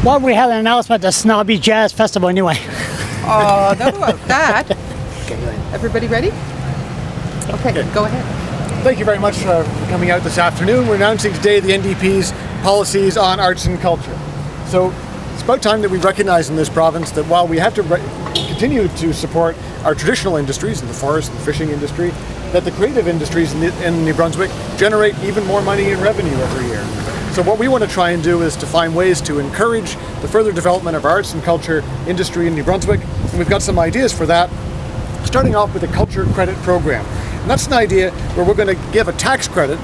Well, we had an announcement at Snobby Jazz Festival anyway. Oh, not about that. Everybody ready? Okay, go ahead. Thank you very much for coming out this afternoon. We're announcing today the NDP's policies on arts and culture. So it's about time that we recognize in this province that while we have to continue to support our traditional industries in the forest and fishing industry, that the creative industries in New Brunswick generate even more money and revenue every year. So what we want to try and do is to find ways to encourage the further development of arts and culture industry in New Brunswick. And we've got some ideas for that, starting off with a culture credit program. And that's an idea where we're going to give a tax credit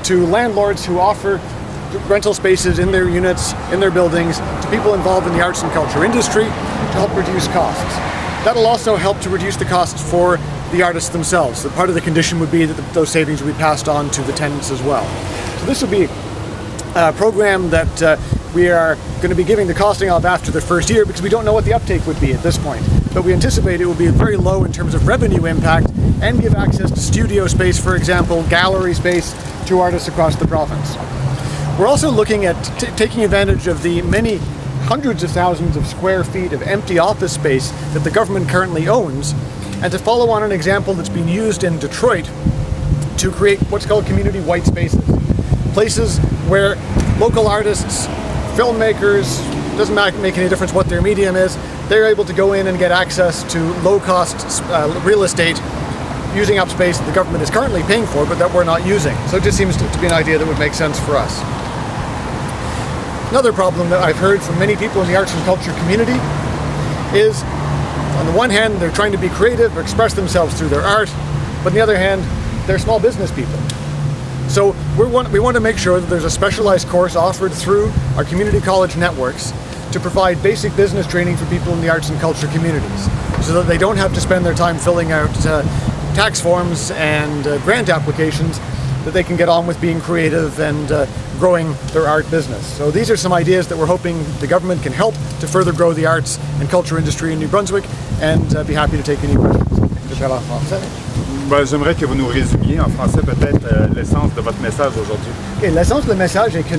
to landlords who offer rental spaces in their units, in their buildings, to people involved in the arts and culture industry to help reduce costs. That'll also help to reduce the costs for the artists themselves. So part of the condition would be that those savings would be passed on to the tenants as well. So this will be a program that we are going to be giving the costing of after the first year because we don't know what the uptake would be at this point. But we anticipate it will be very low in terms of revenue impact and give access to studio space, for example, gallery space to artists across the province. We're also looking at taking advantage of the many hundreds of thousands of square feet of empty office space that the government currently owns, and to follow on an example that's been used in Detroit to create what's called community white spaces. Places where local artists, filmmakers, doesn't make any difference what their medium is, they're able to go in and get access to low-cost real estate using up space that the government is currently paying for but that we're not using. So it just seems to be an idea that would make sense for us. Another problem that I've heard from many people in the arts and culture community is, on the one hand, they're trying to be creative, express themselves through their art, but on the other hand, they're small business people. So we want to make sure that there's a specialized course offered through our community college networks to provide basic business training for people in the arts and culture communities, so that they don't have to spend their time filling out tax forms and grant applications, that they can get on with being creative and growing their art business. So these are some ideas that we're hoping the government can help to further grow the arts and culture industry in New Brunswick, and be happy to take any questions. J'aimerais que vous nous résumiez en français peut-être l'essence de votre message aujourd'hui. L'essence du message est que